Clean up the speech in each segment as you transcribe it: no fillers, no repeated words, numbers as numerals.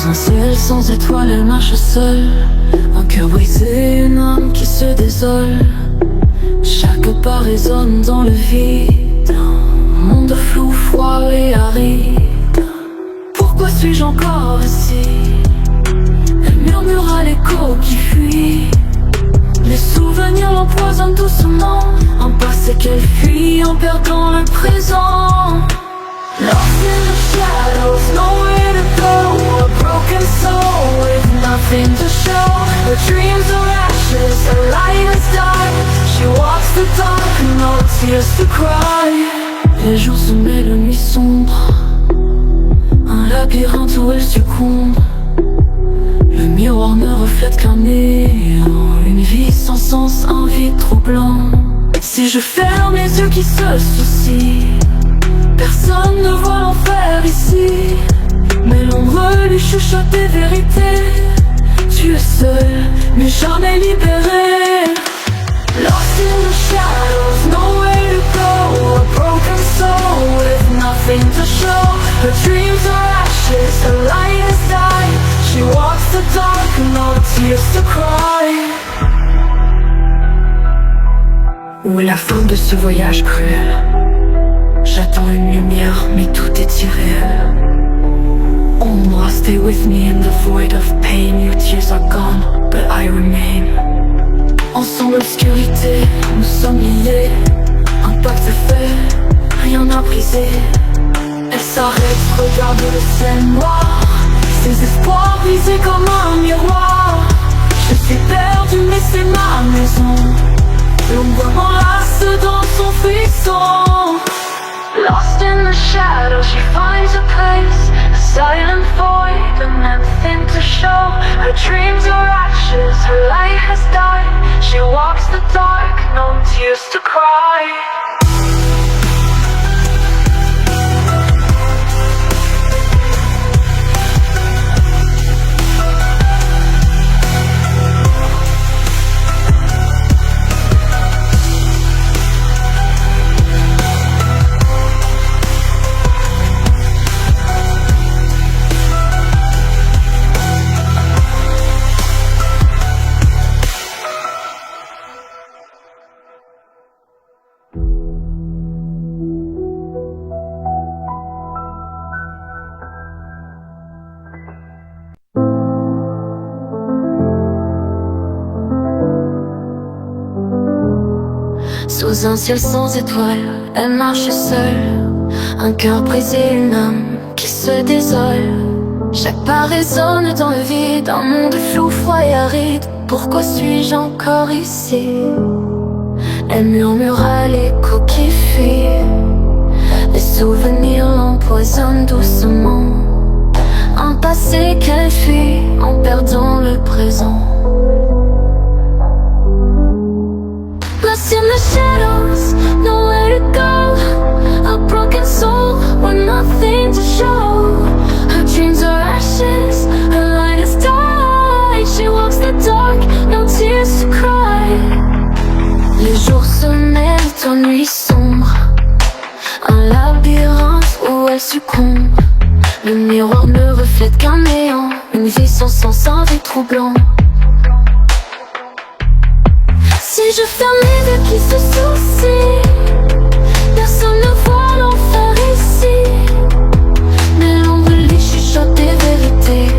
Sous un ciel sans étoiles, elle marche seule. Un cœur brisé, une âme qui se désole. Chaque pas résonne dans le vide. Un monde flou, froid et aride. Pourquoi suis-je encore ici? Elle murmure à l'écho qui fuit. Les souvenirs l'empoisonnent doucement. Un passé qu'elle fuit en perdant le présent. Lost in the shadows, nowhere to go. A broken soul with nothing to show. Her dreams are ashes, her light has died. She walks the dark, no tears to cry. Les jours se mêlent, la nuit sombre. Un labyrinthe où elle succombe. Le miroir ne reflète qu'un néant. Une vie sans sens, un vide troublant. Si je ferme les yeux qui se soucient, personne ne voit l'enfer ici. Mais l'ombre lui chuchote des vérités. Tu es seul, mais jamais libéré. Lost in the shadows, nowhere to go. A broken soul with nothing to show. Her dreams are ashes, her light has died. She walks the dark, no tears to cry. Où est la fin de ce voyage cruel? J'attends une lumière, mais tout est irréel. Ombre, stay with me in the void of pain. Your tears are gone, but I remain. Ensemble, obscurité, nous sommes liés. Un pacte fait, rien n'a brisé. Elle s'arrête, regarde le ciel noir. Ses espoirs brisés comme un miroir. Je suis perdu, mais c'est ma maison. L'ombre m'enlace dans son frisson. Lost in the shadows, she finds a place. A silent void, and nothing to show. Her dreams are ashes, her light has died. She walks the dark, no tears to cry. Sous un ciel sans étoiles, elle marche seule. Un cœur brisé, une âme qui se désole. Chaque pas résonne dans le vide. Un monde flou, froid et aride. Pourquoi suis-je encore ici? Elle murmure à l'écho qui fuit. Les souvenirs l'empoisonnent doucement. Un passé qu'elle fuit en perdant le présent. Lost in the shadows, nowhere to go. A broken soul with nothing to show. Her dreams are ashes, her light has died. She walks the dark, no tears to cry. Les jours se mêlent aux nuits sombres. Un labyrinthe où elle succombe. Le miroir ne reflète qu'un néant. Une vie sans sens, un vide troublant. Si je ferme les yeux qui se soucient, personne ne voit l'enfer ici. Mais l'ombre lui chuchote des vérités.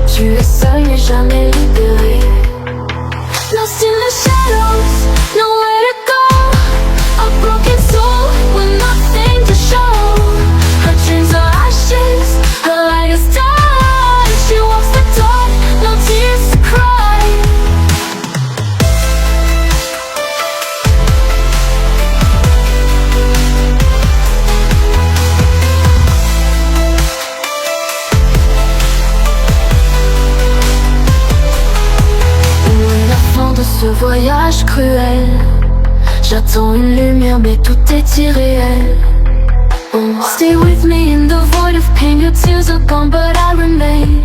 Tu es seul mais jamais libéré. Lost in the shadows, nowhere to go. A broken soul with nothing to show. Her dreams are ashes, her light has died. She walks the dark, no tears to cry. Ce voyage cruel, j'attends une lumière mais tout est irréel. Oh, stay with me in the void of pain. Your tears are gone but I remain.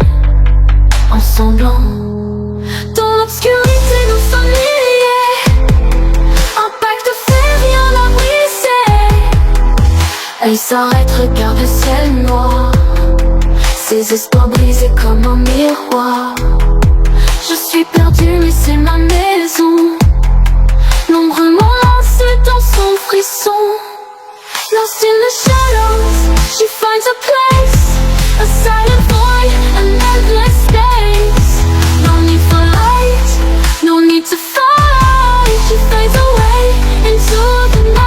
Ensemble, dans l'obscurité nous sommes liés. Un pacte fait, rien n'a brisé. Elle s'arrête, regarde le ciel noir. Ses espoirs brisés comme un miroir. Je suis perdue mais c'est ma maison. L'ombre m'enlace dans son frisson. Lost in the shadows, she finds a place. A silent void, an endless space. No need for light, no need to fight. She fades away into the night.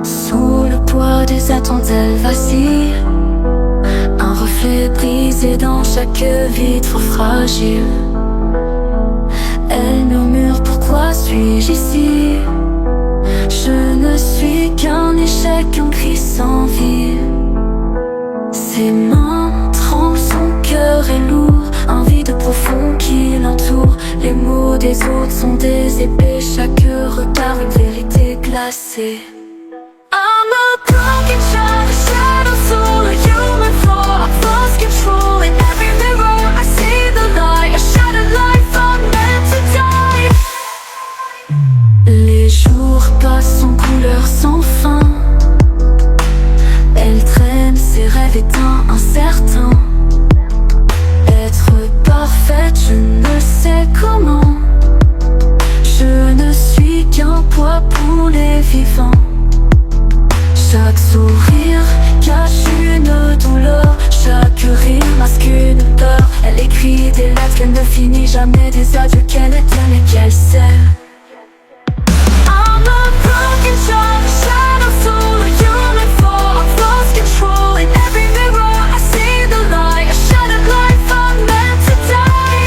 Sous le poids des attentes, elle vacille. Un reflet brisé dans chaque vitre fragile. Elle murmure: pourquoi suis-je ici? Je ne suis qu'un échec, un cri sans vie. Ses mains tremblent, son cœur est lourd. Un vide profond qui l'entoure. Les mots des autres sont des épées. Chaque regard une vérité glacée. I'm a broken child, a shadow soul, a human flaw. I've lost control in every mirror. I see the light, a shattered life, I'm meant to die. Les jours passent en couleur sans fin. Elle traîne ses rêves éteints, incertains. Être parfaite, je ne sais comment. Je ne suis qu'un poids pour les vivants. Chaque sourire cache une douleur. Chaque rire masque une peur. Elle écrit des lettres qu'elle ne finit jamais. Des adieux qu'elle éteint et qu'elle sait. I'm a broken child, a shadow soul, a human fall. I've lost control in every mirror. I see the light, a shattered life, I'm meant to die.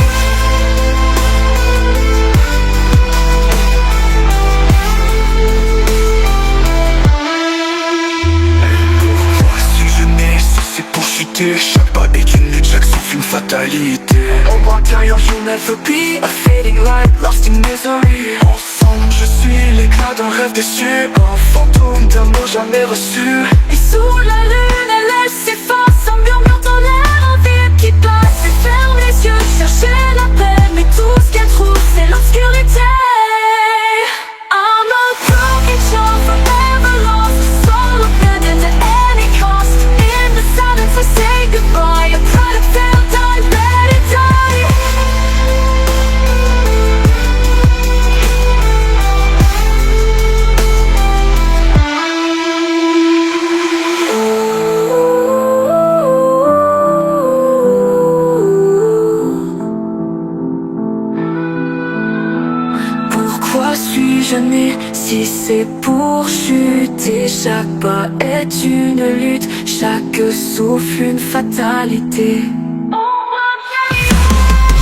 Pourquoi suis-je né si c'est pour chuter? Chaque pas est une lutte, chaque souffle une fatalité. Ombre intérieure, you never be a fading light, lost in misery. Ensemble, je suis l'éclat d'un rêve déçu, un fantôme d'amour jamais reçu. Et sous la lune, elle s'efface, un murmure dans l'air, un vide qui passe. Elle ferme les yeux, chercher la paix, mais tout ce qu'elle trouve, c'est l'obscurité. I'm a broken child, forever lost. The soul abandoned at any cost. In the silence, I say goodbye. A product failed, I let it die. Pourquoi suis-je né si c'est pour chuter? Chaque pas est une lutte, chaque souffle une fatalité.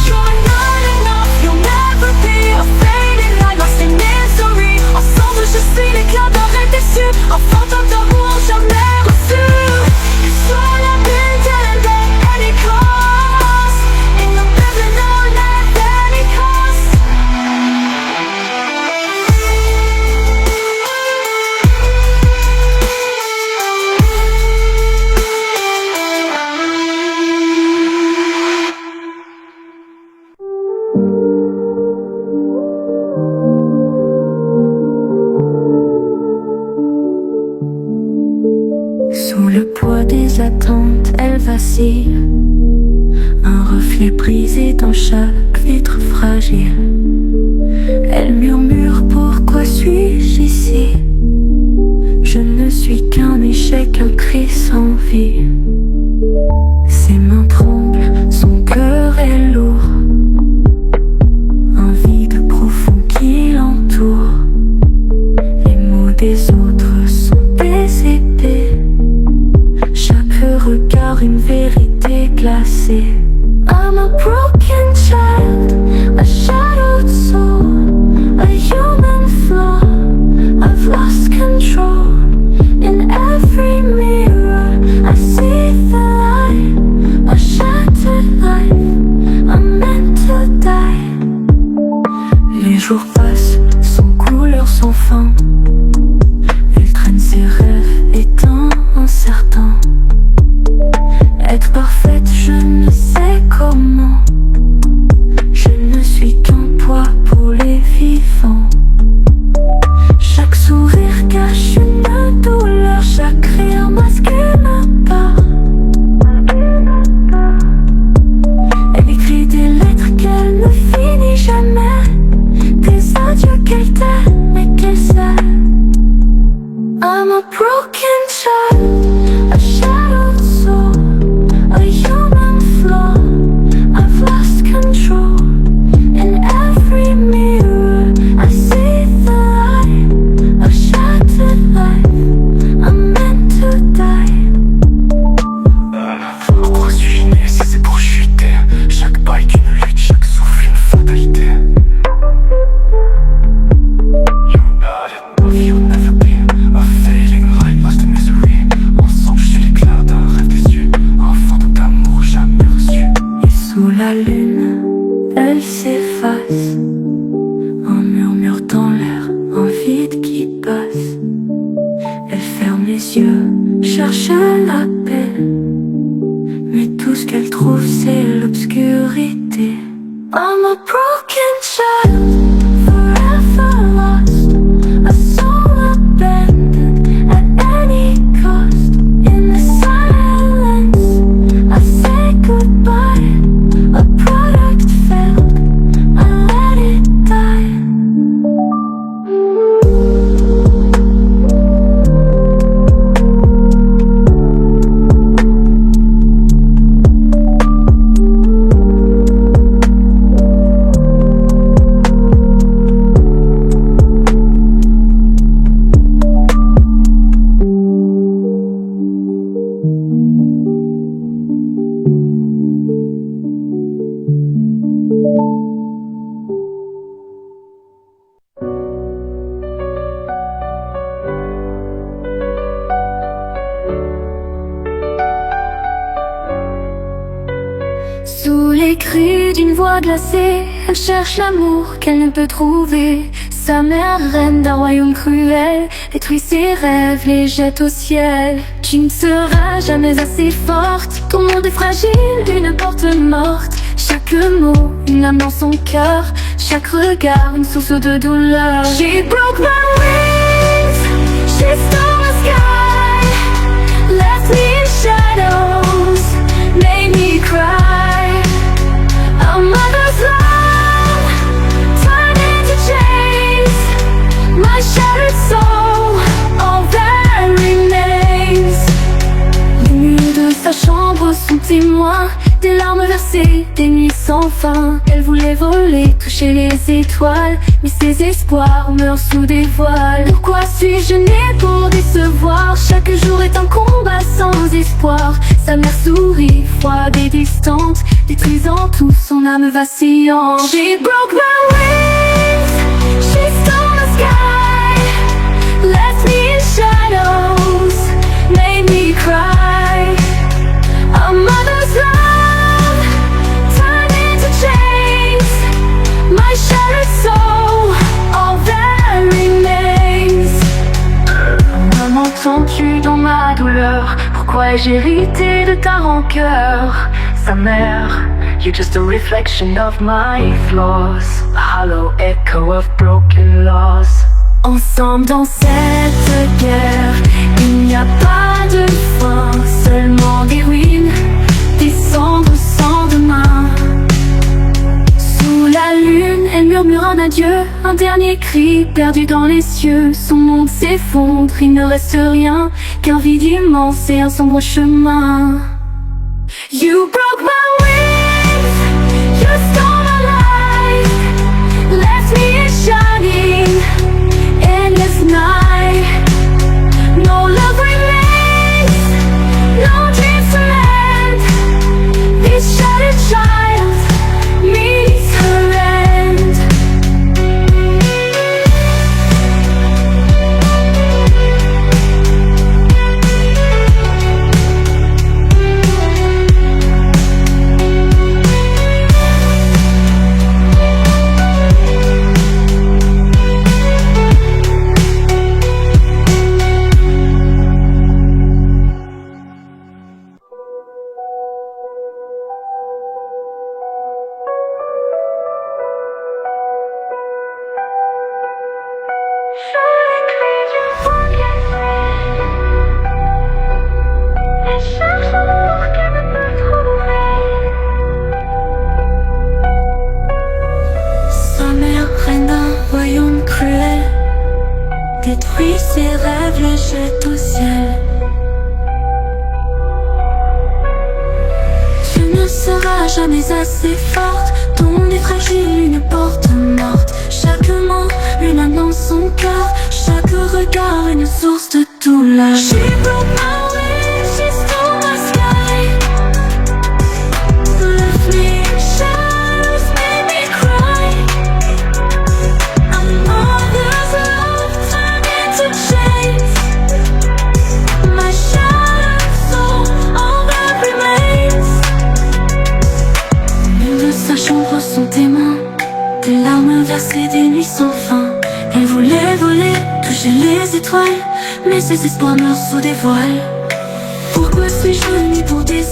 You're not enough, you'll never be a fading light, lost in misery. Ensemble, je suis l'éclat d'un rêve déçu, un fantôme d'amour jamais reçu. Sois la bulle at any cost. In the prison known at any cost. Sous le poids des attentes, elle vacille. Un reflet brisé dans chaque vitre fragile. Elle murmure: pourquoi suis-je ici? Je ne suis qu'un échec, un cri sans vie. Ses mains tremblent, son cœur est lourd. Un vide profond qui l'entoure. Les mots des je l'appelle, mais tout ce qu'elle trouve c'est l'obscurité. I'm a broken child, forever lost, a soul abandoned at any cost. In the silence, I say goodbye. A product failed, I let it die. Sous les cris d'une voix glacée, elle cherche l'amour qu'elle ne peut trouver. Sa mère, reine d'un royaume cruel, détruit ses rêves, les jette au ciel. Tu ne seras jamais assez forte, ton monde est fragile, une porte morte. Chaque mot, une lame dans son cœur, chaque regard, une source de douleur. She broke my wings, she stole the sky, left me in shadows, made me cry. A mother's love turned into chains, my shattered soul, all that remains. Les murs de sa chambre sont témoins des larmes versées, des nuits sans fin. Elle voulait voler, toucher les étoiles, mais ses espoirs meurent sous des voiles. Pourquoi suis-je née pour décevoir? Chaque jour est un combat sans espoir. Sa mère sourit, froide et distante, détruisant tout son âme vacillante. She broke my wings, she stole the sky, left me in shadows, made me cry. A mother's love turned into chains, my shattered soul, all that remains. M'entends-tu dans ma douleur? Pourquoi ai-je hérité de ta rancœur? Sa mère, you're just a reflection of my flaws, a hollow echo of broken loss. Ensemble dans cette guerre, il n'y a pas de fin, seulement des ruines, des cendres sans demain. Sous la lune, elle murmure un adieu, un dernier cri perdu dans les cieux. Son monde s'effondre, il ne reste rien qu'un vide immense et un sombre chemin. You broke my wings, you stole my life, left me in shining, endless night. No love remains, no dreams to mend. This shattered child meets her end. Sa mère, reine d'un royaume cruel, détruit ses rêves, les jette au ciel. Tu ne seras jamais assez forte, ton monde est fragile, une porte morte. Chaque mot, une âme dans son cœur, chaque regard, une source de douleur. She broke my wings, she stole my sky, left me in shadows, made me cry. A mother's love turned into chains, my shattered soul, all that remains. Les murs de sa chambre sont témoins des larmes versées, des nuits sans fin. Elle voulait voler, toucher les étoiles, mais ses espoirs meurent sous des voiles.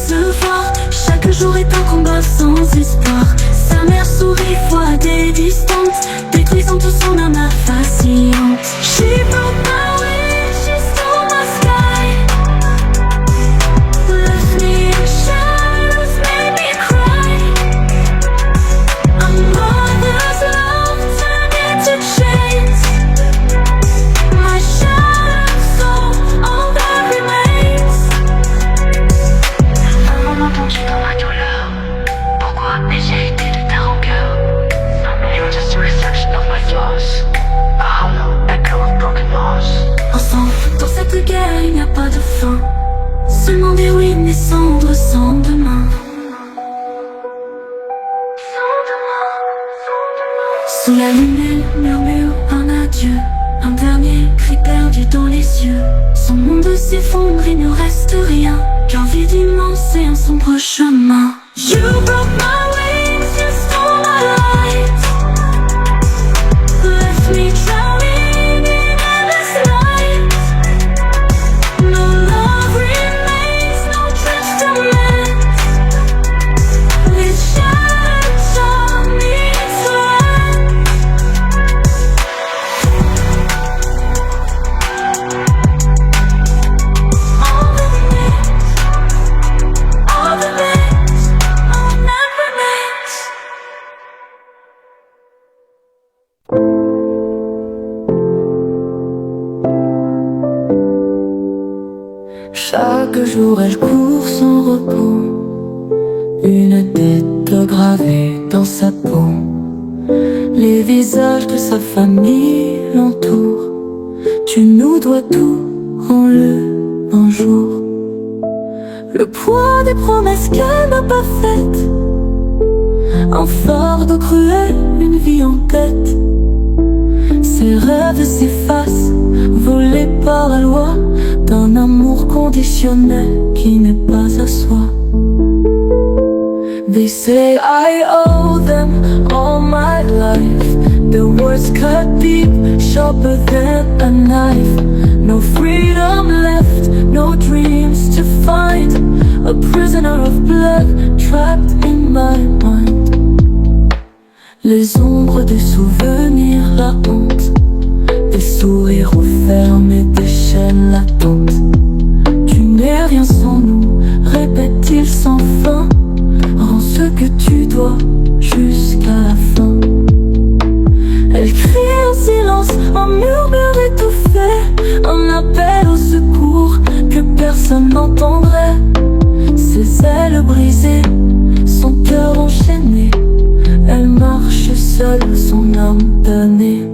se voir. Chaque jour est un combat sans espoir. Sa mère sourit, voit des distances, détruisant tout son âme impatiente. She broke my wings, she stole my sky, left me in shadows, made me cry. A mother's love turned into chains. My shattered soul, all that remains. Un moment pendu dans ma douleur. Pourquoi ai-je hérité de ta rancœur? You're just a reflection of my flaws, a hollow echo of broken laws. Ensemble, dans cette guerre, il n'y a pas de fin, seulement des ruines, des cendres sans demain. Sous la lune, elle murmure un adieu, un dernier cri perdu dans les yeux. Son monde s'effondre, il ne reste rien qu'un vide immense et un sombre chemin. You broke my wings, you stole my light, left me drowning in endless night. No love remains, no testament. This shattered soul needs to end. All that remains, all that remains. Chaque jour elle court sans repos, une tête gravée dans sa peau. Les visages de sa famille l'entourent. Tu nous dois tout, rends-le un jour. Le poids des promesses qu'elle n'a pas faites, un fardeau cruel, une vie en tête. Ses rêves s'effacent, volés par la loi d'un amour conditionnel qui n'est pas à soi. They say I owe them all my life. The words cut deep, sharper than a knife. No freedom left, no dreams to find. A prisoner of blood, trapped in my mind. Les ombres des souvenirs, la honte, des sourires refermés, des chaînes latentes. Tu n'es rien sans nous, répète-t-il sans fin. Rends ce que tu dois jusqu'à la fin. Elle crie en silence, en murmure étouffé, un appel au secours que personne n'entendrait. Ses ailes brisées, son cœur enchaîné, elle marche seule, son âme damnée.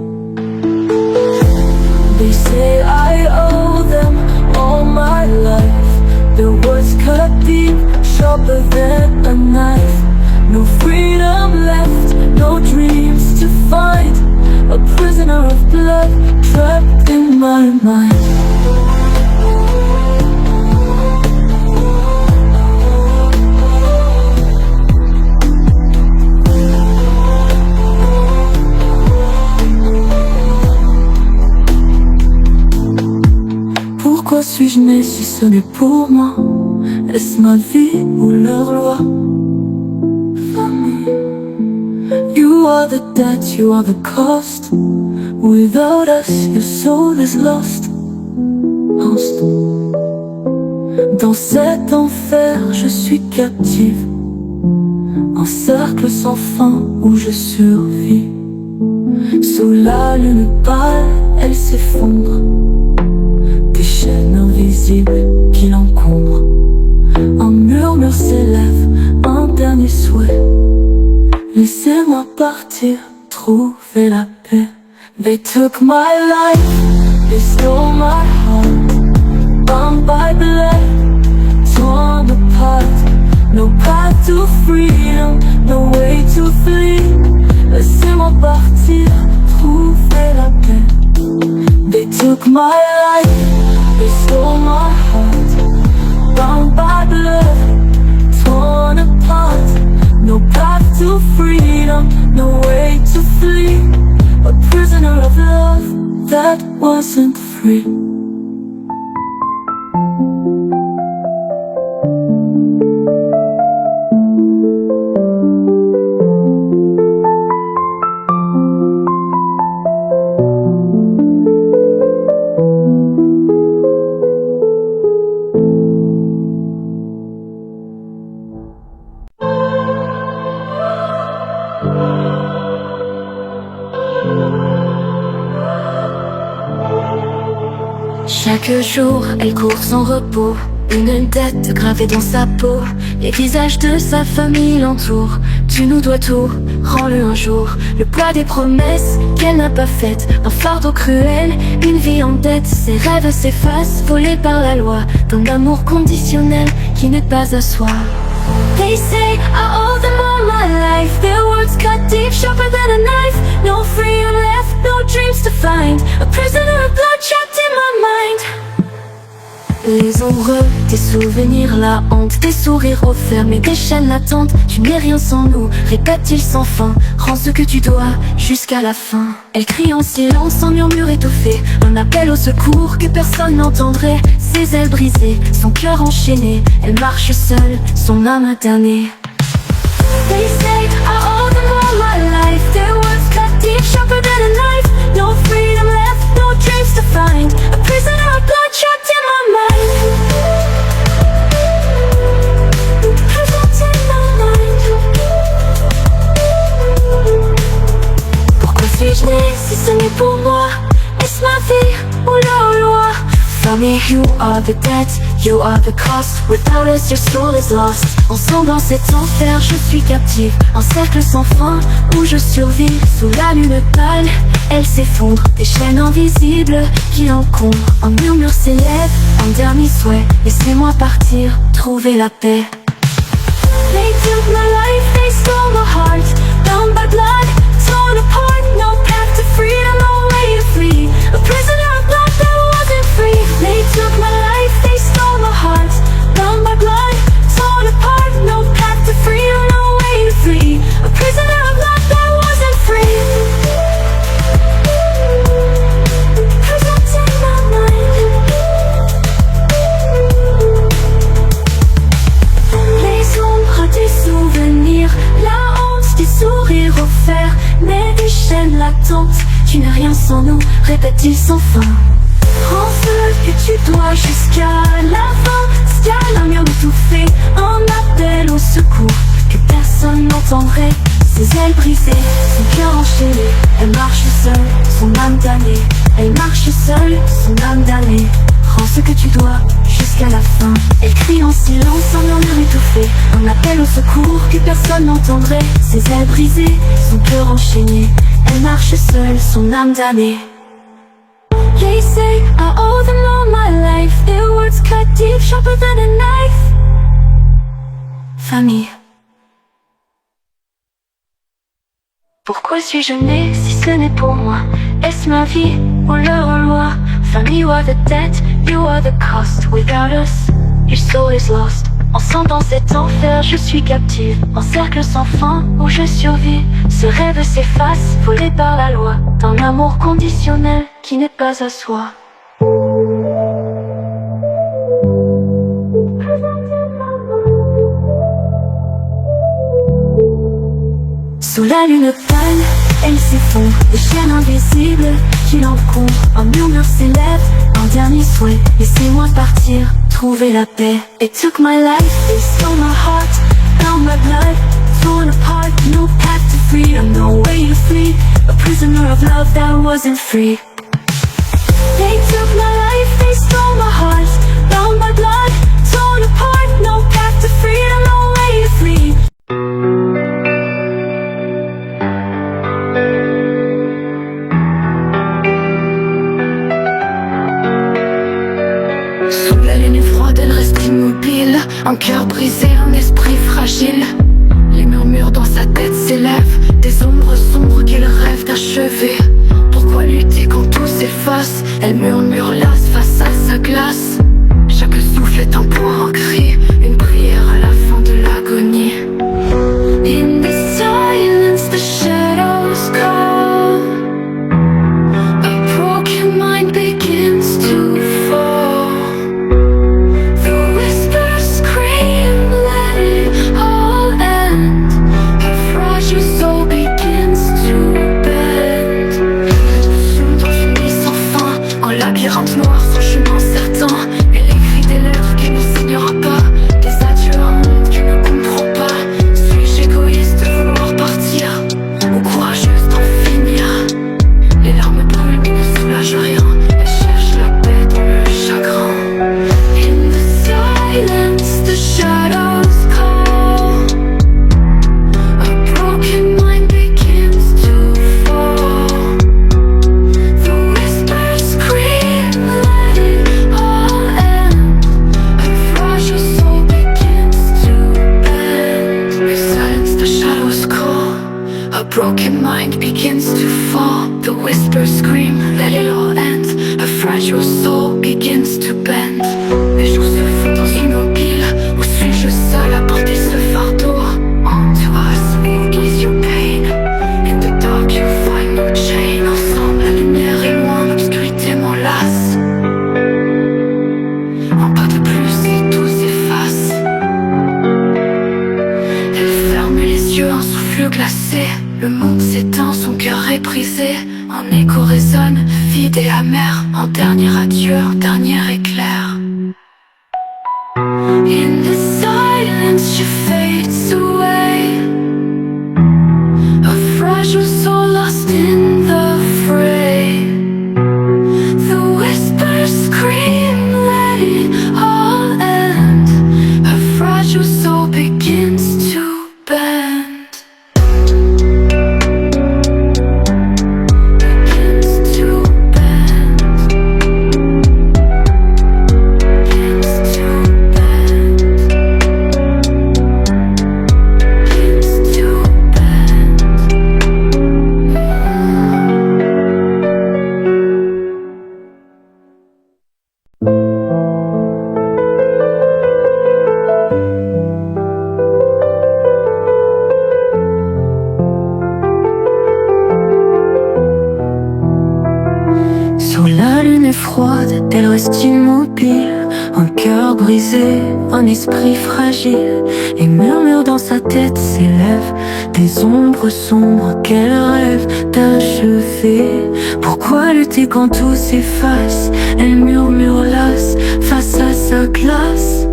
They say I owe them all my life. The words cut deep, sharper than a knife. No freedom left, no dreams to find. A prisoner of blood, trapped in my mind. Pourquoi suis-je né si ce n'est pour moi? Est-ce ma vie ou leur loi? You are the debt, you are the cost. Without us, your soul is lost. Lost. Dans cet enfer, je suis captive. Un cercle sans fin où je survis. Sous la lune pâle, elle s'effondre. Des chaînes invisibles qui l'encombrent. Un murmure s'élève, un dernier souhait. Laissez-moi partir, trouver la paix. They took my life, they stole my heart. Bound by blood, torn apart. No path to freedom, no way to flee. Laissez-moi partir, trouver la paix. They took my life, they stole my heart. Bound by blood, torn apart. No path to freedom, no way to flee. A prisoner of love that wasn't free. Chaque jour, elle court sans repos, une dette gravée dans sa peau. Les visages de sa famille l'entourent. Tu nous dois tout, rends-le un jour. Le poids des promesses qu'elle n'a pas faites, un fardeau cruel, une vie en dette. Ses rêves s'effacent, volés par la loi, d'un amour conditionnel qui n'est pas à soi. They say I owe them all my life. Their words cut deep, sharper than a knife. No freedom left, no dreams to find. A prisoner of blood trapped in my mind. Les ombres, tes souvenirs, la honte, tes sourires offerts, mais des chaînes latentes. Tu n'es rien sans nous, répète-t-il sans fin. Rends ce que tu dois jusqu'à la fin. Elle crie en silence, en murmure étouffé, un appel au secours que personne n'entendrait. Ses ailes brisées, son cœur enchaîné, elle marche seule, son âme damnée. They say I owe them all my life. Their words cut deep, sharper than a knife. No freedom left, no dreams to find. A prisoner of blood trapped in my mind. Trapped in my mind. Pourquoi suis-je né si ce n'est pour moi? Est-ce ma vie ou leur loi? Family, you are the debt, you are the cost. Without us, your soul is lost. Ensemble dans cet enfer, je suis captive. Un cercle sans fin où je survis. Sous la lune pâle, elle s'effondre. Des chaînes invisibles qui encombrent. Un murmure s'élève, un dernier souhait. Laissez-moi partir, trouver la paix. They took my life, they stole my heart. Bound by blood, torn apart. No path to freedom, no way to flee. A prisoner of blood that wasn't free. They took my life, they stole my heart. Bound by blood, torn apart. No path to freedom, no way to flee. A prisoner of blood that wasn't free. Present in my mind. Les ombres des souvenirs, la honte des sourires offerts, mais des chaînes latentes. Tu n'es rien sans nous, répète-t-il sans fin. Rends ce que tu dois jusqu'à la fin. Stia la mur étouffée, un appel au secours que personne n'entendrait. Ses ailes brisées, son cœur enchaîné. Elle marche seule, son âme damnée. Elle marche seule, son âme damnée. Rends ce que tu dois jusqu'à la fin. Elle crie en silence, en murmure étouffé. Un appel au secours que personne n'entendrait. Ses ailes brisées, son cœur enchaîné. Elle marche seule, son âme damnée. They say I owe them all my life. Their words cut deep, sharper than a knife. Famille. Pourquoi suis-je né si ce n'est pour moi? Est-ce ma vie ou leur loi? Family, you are the debt, you are the cost. Without us, your soul is lost. Ensemble dans cet enfer, je suis captive. Un cercle sans fin où je survis. Ce rêve s'efface, volé par la loi, d'un amour conditionnel qui n'est pas à soi. Sous la lune pâle, elle s'effondre. Des chaînes invisibles qui l'encombrent. Un murmure s'élève, un dernier souhait. Laissez-moi partir, trouver la paix. It took my life, they stole my heart. Bound my blood, torn apart. No path to freedom, no way to flee. A prisoner of love that wasn't free. They took my life, they stole my heart. Bound my blood, torn apart. No path to freedom, no way to flee. Sous la lune froide, elle reste immobile. Un cœur brisé, un esprit fragile. Les murmures dans sa tête s'élèvent. Des ombres sombres qu'elle rêve d'achever. Pourquoi lutter quand tout s'efface? Elle murmure lasse face à sa glace. Chaque souffle est un point, un cri, une prière à la fin de l'agonie. In the silence, the shadows call. A broken mind begins to fall. The whispers scream, let it all end. Her fragile soul begins to bend. Dans une nuit sans fin, un labyrinthe noir, son chemin certain. Elle écrit des lettres qu'elle ne signera pas. broken mind begins to fall. The whispers scream, let it all end. A fragile soul begins to bend. Les jours se font dans immobile. Où suis-je seul à porter ce fardeau? On to us, will ease your pain. In the dark you find no chain. Ensemble la lumière est loin, l'obscurité m'enlace. Un pas de plus et tout s'efface. Elle ferme les yeux, un souffle glacé. Le monde s'éteint, son cœur est brisé. Un écho résonne, vide et amer. Un dernier adieu, un dernier éclair. In the silence she fades away. A fragile soul lost in the fray. The whispers scream, let it all end. A fragile soul begins to bend. La lune est froide, elle reste immobile. Un cœur brisé, un esprit fragile. Et murmure dans sa tête s'élèvent des ombres sombres qu'elle rêve d'achever. Pourquoi lutter quand tout s'efface? Elle murmure lasse face à sa glace.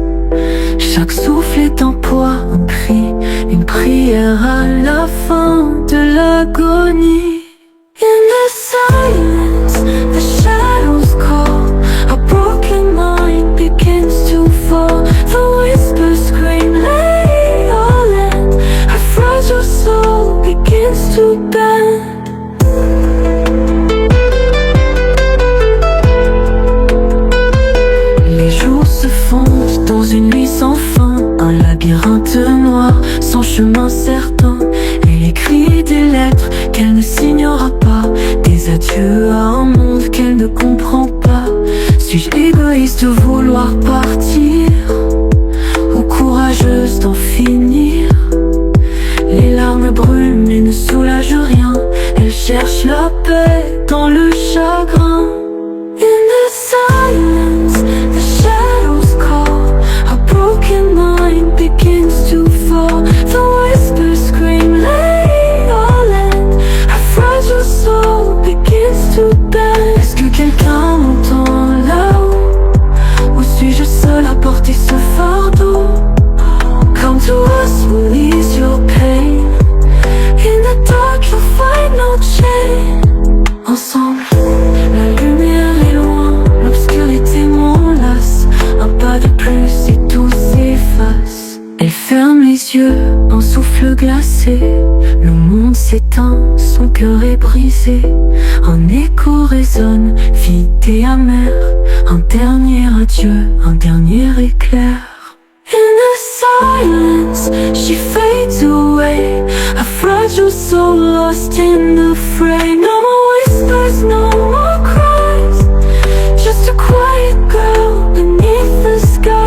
Chaque souffle est un poids, un cri, une prière à la fin de l'agonie. In the silence, the shadows call. A broken mind begins to fall. The whispers scream, let it all end. A fragile soul begins to bend. Les jours se fondent dans une nuit sans fin. Un labyrinthe noir, sans chemin certain. Elle écrit des lettres qu'elle ne signera pas. Des adieux à un monde qu'elle ne comprend pas. Suis-je égoïste de vouloir partir, ou courageuse d'en finir? Les larmes brûlent et ne soulagent rien. Elle cherche la paix dans le chagrin. In the silence, the shadows call. A broken mind begins to fall. The whispers scream, let it all end. A fragile soul begins to bend. Est-ce que quelqu'un m'entend là-haut? Ou suis-je seul à porter ce fardeau? Come to us, we'll ease your pain. In the dark you'll find no chain. Ensemble, la lumière est loin, l'obscurité m'enlace. Un pas de plus et tout s'efface. Elle ferme les yeux, un souffle glacé. Le monde s'éteint, son cœur est brisé. Un écho résonne, vide et amer. Un dernier adieu, un dernier éclair. In the silence, she fades away. A fragile soul lost in the fray. No more whispers, no more cries. Just a quiet girl beneath the skies.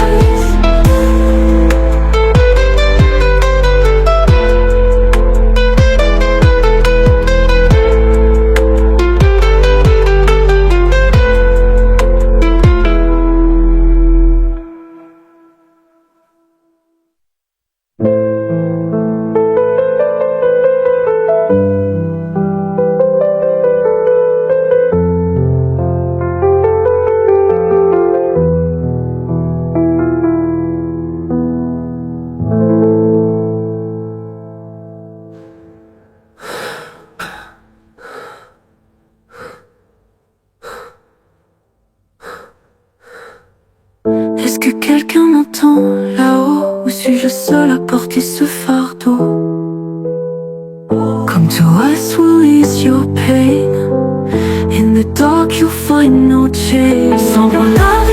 Est-ce que quelqu'un m'entend là-haut? Ou suis-je seul à porter ce fardeau? Come to us, we'll ease your pain. In the dark you'll find no change. Ensemble on la